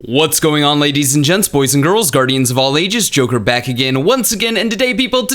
What's going on, ladies and gents, boys and girls, guardians of all ages, Joker back again, once again, and today, people,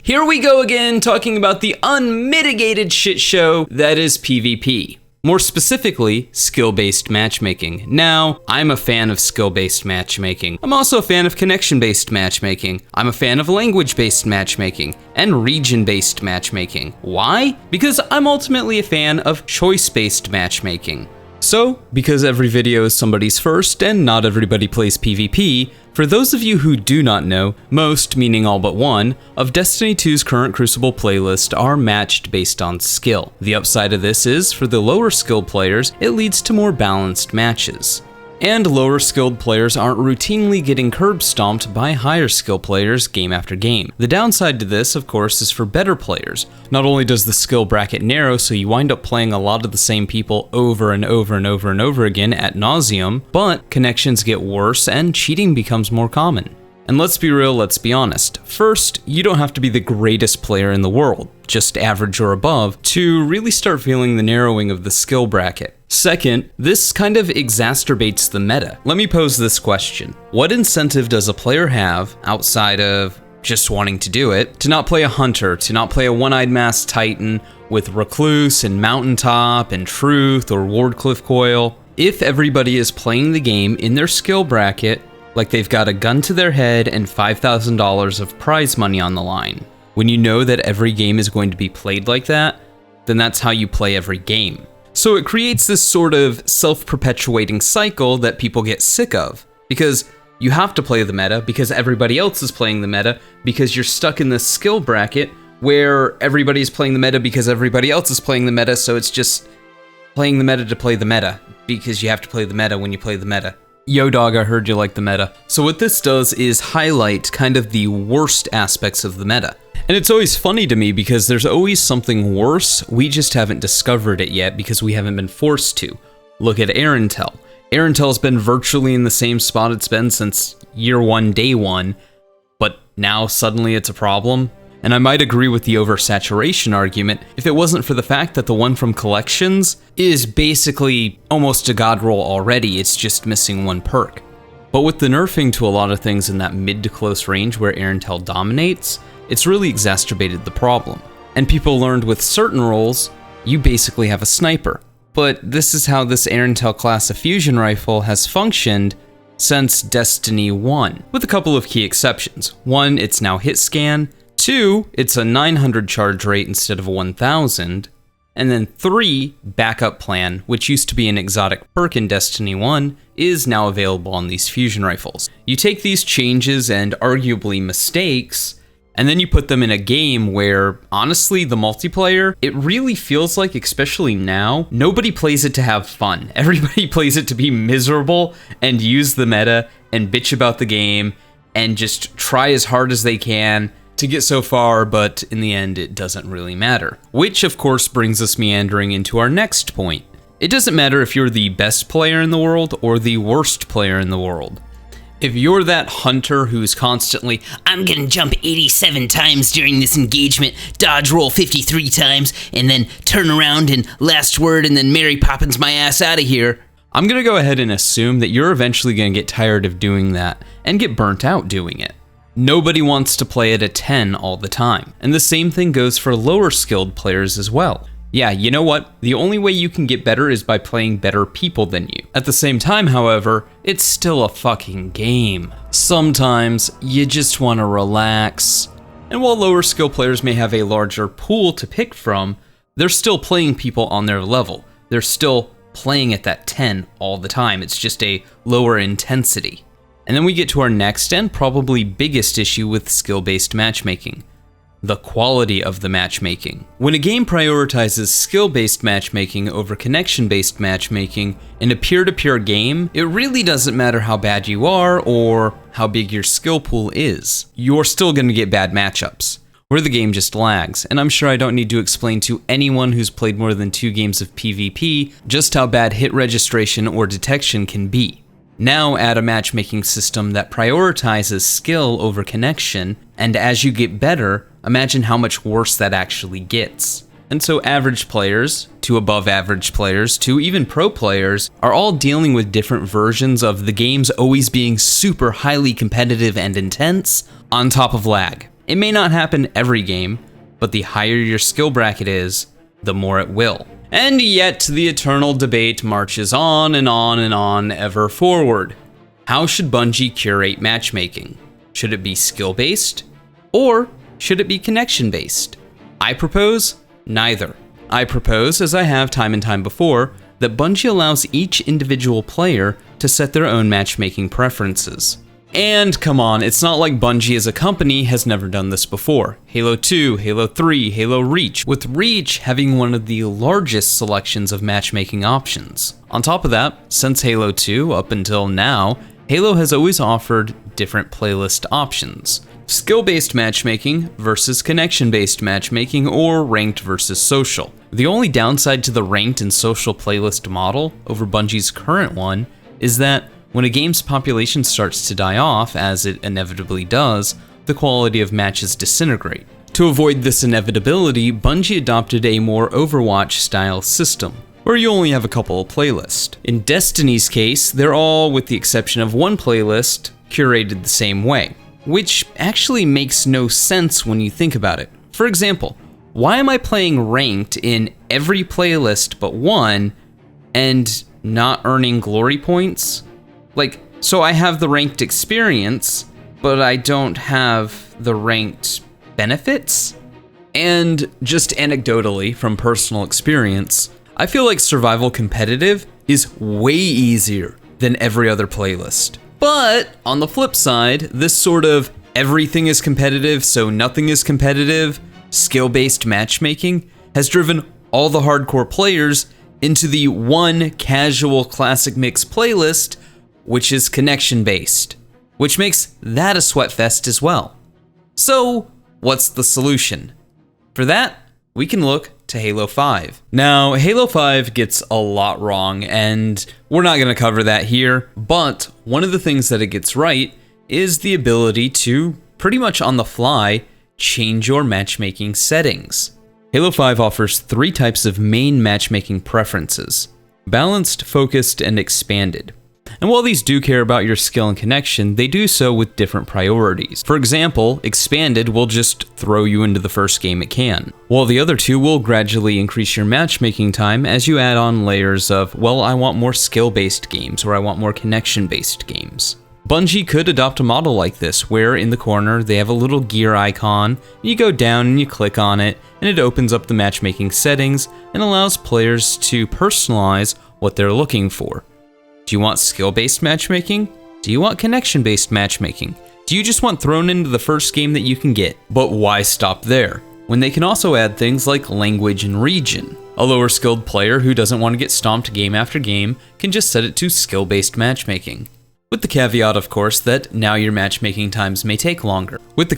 here we go again, talking about the unmitigated shit show that is PvP. More specifically, skill-based matchmaking. Now, I'm a fan of skill-based matchmaking. I'm also a fan of connection-based matchmaking. I'm a fan of language-based matchmaking, and region-based matchmaking. Why? Because I'm ultimately a fan of choice-based matchmaking. So, because every video is somebody's first and not everybody plays PvP, for those of you who do not know, most, meaning all but one, of Destiny 2's current Crucible playlist are matched based on skill. The upside of this is, for the lower skilled players, it leads to more balanced matches. And lower skilled players aren't routinely getting curb stomped by higher skill players game after game. The downside to this, of course, is for better players. Not only does the skill bracket narrow, so you wind up playing a lot of the same people over and over and over and over again ad nauseum, but connections get worse and cheating becomes more common. And let's be real, let's be honest. First, you don't have to be the greatest player in the world, just average or above, to really start feeling the narrowing of the skill bracket. Second, this kind of exacerbates the meta. Let me pose this question. What incentive does a player have, outside of just wanting to do it, to not play a hunter, to not play a one-eyed masked titan with recluse and mountaintop and truth or wardcliff coil, if everybody is playing the game in their skill bracket like they've got a gun to their head and $5,000 of prize money on the line? When you know that every game is going to be played like that, then that's how you play every game. So it creates this sort of self-perpetuating cycle that people get sick of, because you have to play the meta because everybody else is playing the meta, because you're stuck in this skill bracket where everybody's playing the meta because everybody else is playing the meta, so it's just playing the meta to play the meta, because you have to play the meta when you play the meta. Yo dog, I heard you like the meta. So what this does is highlight kind of the worst aspects of the meta. And it's always funny to me because there's always something worse, we just haven't discovered it yet because we haven't been forced to. Look at Arantel. Arantel's been virtually in the same spot it's been since year one, day one, but now suddenly it's a problem. And I might agree with the oversaturation argument if it wasn't for the fact that the one from Collections is basically almost a god roll already, it's just missing one perk. But with the nerfing to a lot of things in that mid to close range where Arantel dominates, it's really exacerbated the problem. And people learned with certain roles, you basically have a sniper. But this is how this Arantel class of fusion rifle has functioned since Destiny 1, with a couple of key exceptions. One, it's now hit scan. Two, it's a 900 charge rate instead of a 1000. And then three, backup plan, which used to be an exotic perk in Destiny 1, is now available on these fusion rifles. You take these changes and arguably mistakes, and then you put them in a game where, honestly, the multiplayer, it really feels like, especially now, nobody plays it to have fun. Everybody plays it to be miserable and use the meta and bitch about the game and just try as hard as they can to get so far, but in the end, it doesn't really matter. Which, of course, brings us meandering into our next point. It doesn't matter if you're the best player in the world or the worst player in the world. If you're that hunter who's constantly, I'm gonna jump 87 times during this engagement, dodge roll 53 times, and then turn around and last word and then Mary Poppins my ass out of here, I'm gonna go ahead and assume that you're eventually gonna get tired of doing that and get burnt out doing it. Nobody wants to play at a 10 all the time. And the same thing goes for lower skilled players as well. Yeah, you know what? The only way you can get better is by playing better people than you. At the same time, however, it's still a fucking game. Sometimes you just want to relax. And while lower skill players may have a larger pool to pick from, they're still playing people on their level. They're still playing at that 10 all the time. It's just a lower intensity. And then we get to our next and probably biggest issue with skill-based matchmaking: the quality of the matchmaking. When a game prioritizes skill-based matchmaking over connection-based matchmaking in a peer-to-peer game, it really doesn't matter how bad you are or how big your skill pool is. You're still going to get bad matchups, where the game just lags. And I'm sure I don't need to explain to anyone who's played more than 2 games of PvP just how bad hit registration or detection can be. Now add a matchmaking system that prioritizes skill over connection, and as you get better, imagine how much worse that actually gets. And so average players, to above average players, to even pro players, are all dealing with different versions of the games always being super highly competitive and intense, on top of lag. It may not happen every game, but the higher your skill bracket is, the more it will. And yet the eternal debate marches on and on and on ever forward. How should Bungie curate matchmaking? Should it be skill-based? Or should it be connection-based? I propose neither. I propose, as I have time and time before, that Bungie allows each individual player to set their own matchmaking preferences. And come on, it's not like Bungie as a company has never done this before. Halo 2, Halo 3, Halo Reach, with Reach having one of the largest selections of matchmaking options. On top of that, since Halo 2 up until now, Halo has always offered different playlist options. Skill-based matchmaking versus connection-based matchmaking, or ranked versus social. The only downside to the ranked and social playlist model over Bungie's current one is that when a game's population starts to die off, as it inevitably does, the quality of matches disintegrate. To avoid this inevitability, Bungie adopted a more Overwatch-style system, where you only have a couple of playlists. In Destiny's case, they're all, with the exception of one playlist, curated the same way, which actually makes no sense when you think about it. For example, why am I playing ranked in every playlist but one, and not earning glory points? Like, so I have the ranked experience, but I don't have the ranked benefits? And just anecdotally, from personal experience, I feel like survival competitive is way easier than every other playlist. But on the flip side, this sort of everything is competitive, so nothing is competitive, skill-based matchmaking has driven all the hardcore players into the one casual classic mix playlist, which is connection-based, which makes that a sweatfest as well. So, what's the solution? For that, we can look to Halo 5. Now, Halo 5 gets a lot wrong, and we're not going to cover that here, but one of the things that it gets right is the ability to, pretty much on the fly, change your matchmaking settings. Halo 5 offers 3 types of main matchmaking preferences: balanced, focused, and expanded. And while these do care about your skill and connection, they do so with different priorities. For example, Expanded will just throw you into the first game it can, while the other 2 will gradually increase your matchmaking time as you add on layers of, well, I want more skill-based games, or I want more connection-based games. Bungie could adopt a model like this, where in the corner they have a little gear icon, you go down and you click on it, and it opens up the matchmaking settings and allows players to personalize what they're looking for. Do you want skill-based matchmaking? Do you want connection-based matchmaking? Do you just want thrown into the first game that you can get? But why stop there, when they can also add things like language and region? A lower skilled player who doesn't want to get stomped game after game can just set it to skill-based matchmaking. With the caveat, of course, that now your matchmaking times may take longer. To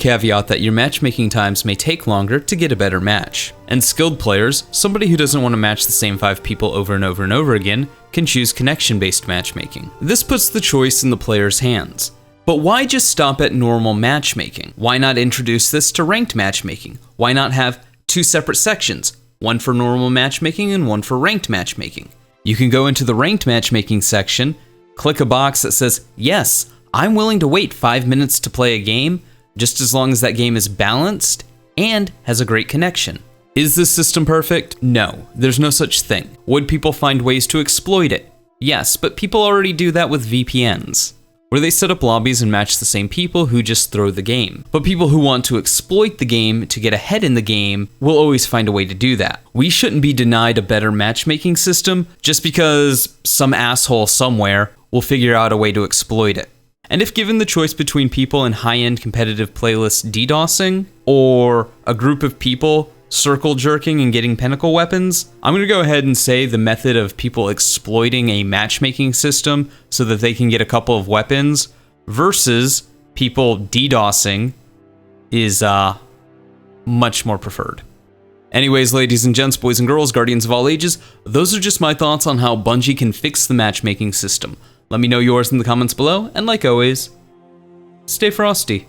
get a better match. And skilled players, somebody who doesn't want to match the same 5 people over and over and over again, can choose connection-based matchmaking. This puts the choice in the player's hands. But why just stop at normal matchmaking? Why not introduce this to ranked matchmaking? Why not have 2 separate sections, one for normal matchmaking and one for ranked matchmaking? You can go into the ranked matchmaking section, click a box that says, yes, I'm willing to wait 5 minutes to play a game, just as long as that game is balanced and has a great connection. Is this system perfect? No, there's no such thing. Would people find ways to exploit it? Yes, but people already do that with VPNs, where they set up lobbies and match the same people who just throw the game. But people who want to exploit the game to get ahead in the game will always find a way to do that. We shouldn't be denied a better matchmaking system just because some asshole somewhere will figure out a way to exploit it. And if given the choice between people in high-end competitive playlists DDoSing, or a group of people circle jerking and getting pinnacle weapons, I'm gonna go ahead and say the method of people exploiting a matchmaking system so that they can get a couple of weapons versus people DDoSing is much more preferred. Anyways, ladies and gents, boys and girls, guardians of all ages, those are just my thoughts on how Bungie can fix the matchmaking system. Let me know yours in the comments below, and like always, stay frosty.